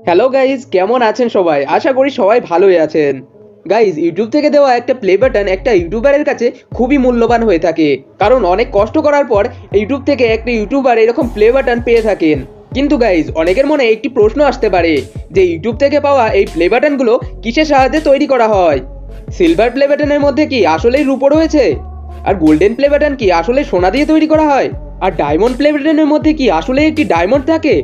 Hello guys, কেমন আছেন সবাই? আশা করি সবাই ভালোই আছেন। গাইজ, ইউটিউব থেকে দেওয়া একটা প্লে বাটন একটা ইউটিউবারের কাছে খুবই মূল্যবান হয়ে থাকে, কারণ অনেক কষ্ট করার পর ইউটিউব থেকে একটা ইউটিউবার এরকম প্লে বাটন পেয়ে থাকেন। কিন্তু গাইজ, অনেকের মনে একটি প্রশ্ন আসতে পারে যে ইউটিউব থেকে পাওয়া এই প্লে বাটনগুলো কিসের সাহায্যে তৈরি করা হয়? সিলভার প্লে বাটনের মধ্যে কি আসলেই রূপো রয়েছে? আর গোল্ডেন প্লে বাটন কি আসলে সোনা দিয়ে তৈরি করা হয়? আর ডায়মন্ড প্লে বাটনের মধ্যে কি আসলে একটি ডায়মন্ড থাকে?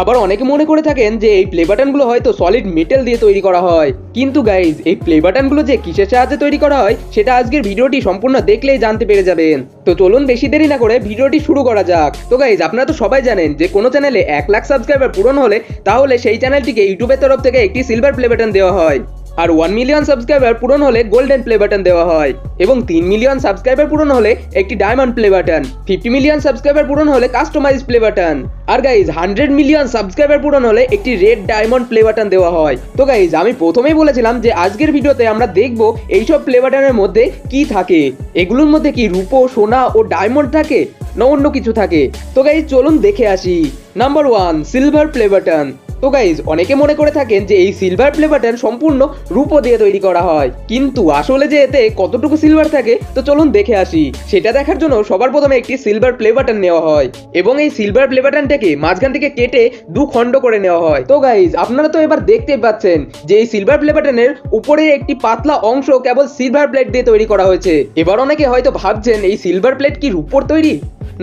আবার অনেকে মনে করে থাকেন যে এই প্লে বাটনগুলো হয়তো সলিড মেটাল দিয়ে তৈরি করা হয়। কিন্তু গাইজ, এই প্লে বাটনগুলো যে কিসের সাহায্যে তৈরি করা হয় সেটা আজকের ভিডিওটি সম্পূর্ণ দেখলেই জানতে পেরে যাবেন। তো চলুন বেশি দেরি না করে ভিডিওটি শুরু করা যাক। তো গাইজ, আপনারা তো সবাই জানেন যে কোনো চ্যানেলে 1 লাখ সাবস্ক্রাইবার পূরণ হলে তাহলে সেই চ্যানেলটিকে ইউটিউবের তরফ থেকে একটি সিলভার প্লে বাটন দেওয়া হয়, আর 1 মিলিয়ন সাবস্ক্রাইবার পূরণ হলে গোল্ডেন প্লে বাটন দেওয়া হয়, এবং 3 মিলিয়ন সাবস্ক্রাইবার পূরণ হলে একটি diamond play button, 50 million subscriber পূরণ হলে কাস্টমাইজ প্লে বাটন, আর গাইজ 100 মিলিয়ন সাবস্ক্রাইবার পূরণ হলে একটি রেড ডায়মন্ড প্লে বাটন দেওয়া হয়। তো গাইজ, আমি প্রথমেই বলেছিলাম যে আজকের ভিডিওতে আমরা দেখব এইসব প্লে বাটনের মধ্যে কি থাকে, এগুলোর মধ্যে কি রূপো, সোনা ও ডায়মন্ড থাকে না অন্য কিছু থাকে। তো গাইজ, চলুন দেখে আসি। Number 1, silver play button. তো গাইজ, অনেকে মনে করে থাকেন যে এই সিলভার প্লে বাটন সম্পূর্ণ রূপো দিয়ে তৈরি করা হয়, কিন্তু আসলে যে এতে কতটুকু সিলভার থাকে তো চলুন দেখে আসি। সেটা দেখার জন্য সবার প্রথমে একটি সিলভার প্লে বাটন নেওয়া হয়, এবং এই সিলভার প্লে বাটনটাকে মাঝখান থেকে কেটে 2 খণ্ড করে নেওয়া হয়। তো গাইজ, আপনারা তো এবার দেখতেই পাচ্ছেন যে এই সিলভার প্লে বাটনের উপরে একটি পাতলা অংশ কেবল সিলভার প্লেট দিয়ে তৈরি করা হয়েছে। এবার অনেকে হয়তো ভাবছেন এই সিলভার প্লেট কি রূপোর তৈরি?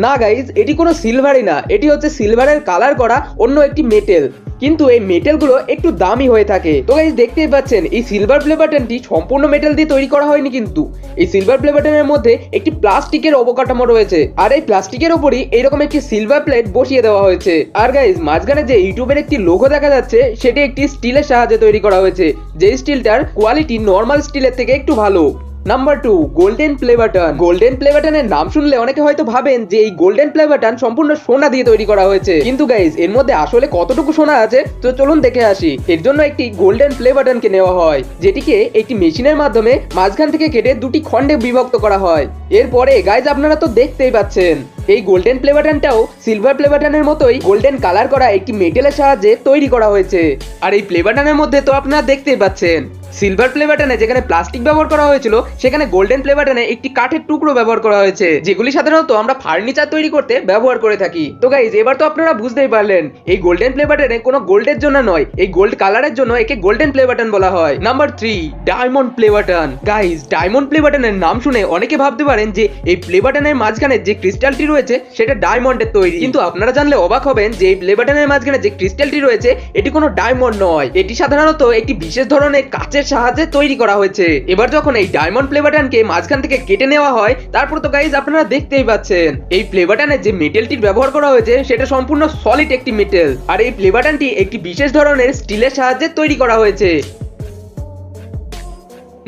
না গাইজ, এটি কোনো সিলভারই না, এটি হচ্ছে সিলভারের কালার করা অন্য একটি মেটেল, কিন্তু এই মেটেলগুলো একটু দামি হয়ে থাকে। তো গাইজ, দেখতেই পাচ্ছেন এই সিলভার প্লে বাটনটি সম্পূর্ণ মেটাল দিয়ে তৈরি করা হয়নি, কিন্তু এই সিলভার প্লে বাটনের মধ্যে একটি প্লাস্টিকের অবকাঠামো রয়েছে, আর এই প্লাস্টিকের উপরই এইরকম একটি সিলভার প্লেট বসিয়ে দেওয়া হয়েছে। আর গাইজ, মাঝখানে যে ইউটিউবের একটি লোগো দেখা যাচ্ছে সেটি একটি স্টিলের সাহায্যে তৈরি করা হয়েছে, যে স্টিলটার কোয়ালিটি নর্মাল স্টিলের থেকে একটু ভালো। Number 2, golden play button. Golden play বাটনের নাম শুনলে অনেকে হয়তো ভাবেন যে এই গোল্ডেন প্লে বাটন সম্পূর্ণ সোনা দিয়ে তৈরি করা হয়েছে, কিন্তু গাইজ, এর মধ্যে আসলে কতটুকু সোনা আছে তো চলুন দেখে আসি। এর জন্য একটি গোল্ডেন প্লে বাটনকে নেওয়া হয়, যেটিকে একটি মেশিনের মাধ্যমে মাঝখান থেকে কেটে 2টি খণ্ডে বিভক্ত করা হয়। এরপরে গাইজ, আপনারা তো দেখতেই পাচ্ছেন এই গোল্ডেন প্লে বাটনটাও সিলভার প্লে বাটনের মতোই গোল্ডেন কালার করা একটি মেটেলের সাহায্যে তৈরি করা হয়েছে। আর এই প্লে বাটনের মধ্যে তো আপনারা দেখতেই পাচ্ছেন সিলভার প্লে বাটনে যেখানে প্লাস্টিক ব্যবহার করা হয়েছিল সেখানে গোল্ডেন প্লে বাটনে একটি কাঠের টুকরো ব্যবহার করা হয়েছে, যেগুলি সাধারণত আমরা ফার্নিচার তৈরি করতে ব্যবহার করে থাকি। তো গাইজ, এবার তো আপনারা বুঝতেই পারলেন এই গোল্ডেন প্লে বাটনে কোনো গোল্ডের জন্য নয়, এই গোল্ড কালারের জন্য একে গোল্ডেন প্লে বাটন বলা হয়। Number 3, diamond play button. Guys, diamond play বাটনের নাম শুনে অনেকে ভাবতে পারেন যে এই প্লে বাটনের মাঝখানে যে ক্রিস্টালটি রয়েছে সেটা ডায়মন্ডের তৈরি, কিন্তু আপনারা জানলে অবাক হবেন যে এই প্লে বাটনের মাঝখানে যে ক্রিস্টালটি রয়েছে এটি কোনো ডায়মন্ড নয়, এটি সাধারণত একটি বিশেষ ধরনের কাচের সাহায্যে তৈরি করা হয়েছে। এবার যখন এই ডায়মন্ড প্লে বাটনকে মাঝখান থেকে কেটে নেওয়া হয়, তারপর তো গাইজ আপনারা দেখতেই পাচ্ছেন এই প্লে বাটনে যে মেটেলটির ব্যবহার করা হয়েছে সেটা সম্পূর্ণ সলিড একটি মেটেল, আর এই প্লে বাটনটি একটি বিশেষ ধরনের স্টিলের সাহায্যে তৈরি করা হয়েছে।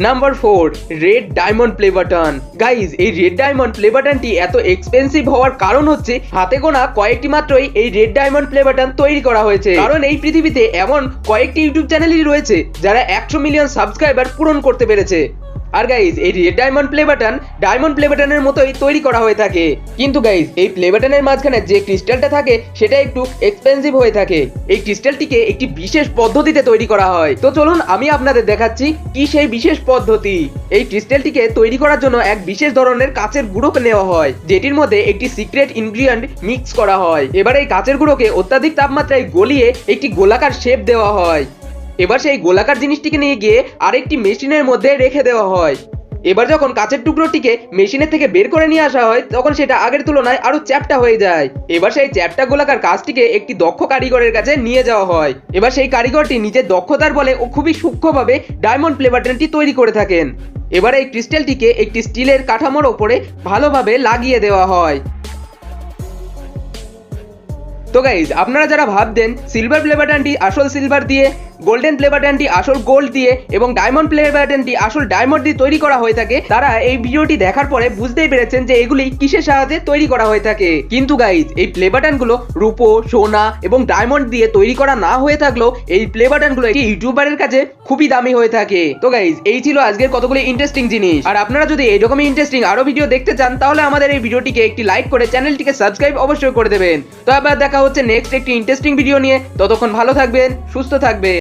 Number 4, red diamond play button. Guys, এই রেড ডায়মন্ড প্লে বাটনটি এত এক্সপেন্সিভ হওয়ার কারণ হচ্ছে হাতে গোনা কয়েকটি মাত্রই এই রেড ডায়মন্ড প্লে বাটন তৈরি করা হয়েছে, কারণ এই পৃথিবীতে এমন কয়েকটি ইউটিউব চ্যানেলই রয়েছে যারা 100 মিলিয়ন সাবস্ক্রাইবার পূরণ করতে পেরেছে। আর গাইজ, এই red diamond play button diamond play বাটনের মতোই তৈরি করা হয়ে থাকে, কিন্তু গাইজ এই প্লে বাটনের মাঝখানে যে ক্রিস্টালটা থাকে সেটা একটু এক্সপেন্সিভ হয়ে থাকে। এই ক্রিস্টালটিকে একটি বিশেষ পদ্ধতিতে তৈরি করা হয়। তো চলুন আমি আপনাদের দেখাচ্ছি কি সেই বিশেষ পদ্ধতি। এই ক্রিস্টালটিকে তৈরি করার জন্য এক বিশেষ ধরনের কাচের গুঁড়ো নেওয়া হয়, যেটির মধ্যে একটি সিক্রেট ইনগ্রিডিয়েন্ট মিক্স করা হয়। এবার এই কাচের গুঁড়োকে অত্যাধিক তাপমাত্রায় গলিয়ে একটি গোলাকার শেপ দেওয়া হয়। এবার সেই গোলাকার জিনিসটিকে নিয়ে গিয়ে আরেকটি মেশিনের মধ্যে রেখে দেওয়া হয়। এবার যখন কাচের টুকরোটিকে মেশিনের থেকে বের করে নিয়ে আসা হয় তখন সেটা আগের তুলনায় আরো চ্যাপ্টা হয়ে যায়। এবার সেই চ্যাপ্টা গোলাকার কাজটিকে একটি দক্ষ কারিগরের কাছে নিয়ে যাওয়া হয়। এবার সেই কারিগরটি নিজের দক্ষতার বলে ও খুবই সূক্ষ্মভাবে ডায়মন্ড প্লে বাটনটি তৈরি করে থাকেন। এবার এই ক্রিস্টালটিকে একটি স্টিলের কাঠামোর ওপরে ভালোভাবে লাগিয়ে দেওয়া হয়। তো গাইজ, আপনারা যারা ভাবতেন সিলভার প্লে বাটনটি আসল সিলভার দিয়ে, গোল্ডেন প্লে বাটনটি আসল গোল্ড দিয়ে এবং ডায়মন্ড প্লে বাটনটি আসল ডায়মন্ড দিয়ে তৈরি করা হয়ে থাকে, তারা এই ভিডিওটি দেখার পরে বুঝতেই পেরেছেন যে এগুলি কিসের সাহায্যে তৈরি করা হয়ে থাকে। কিন্তু গাইজ, এই প্লে বাটনগুলো রূপো, সোনা এবং ডায়মন্ড দিয়ে তৈরি করা না হয়ে থাকলেও এই প্লে বাটনগুলো একটি ইউটিউবারের কাছে খুবই দামি হয়ে থাকে। তো গাইজ, এই ছিল আজকের কতগুলো ইন্টারেস্টিং জিনিস। আর আপনারা যদি এইরকমই ইন্টারেস্টিং আরো ভিডিও দেখতে চান তাহলে আমাদের এই ভিডিওটিকে একটি লাইক করে চ্যানেলটিকে সাবস্ক্রাইব অবশ্যই করে দেবেন। তো আবার দেখা হচ্ছে নেক্সট একটি ইন্টারেস্টিং ভিডিও নিয়ে। ততক্ষণ ভালো থাকবেন, সুস্থ থাকবেন।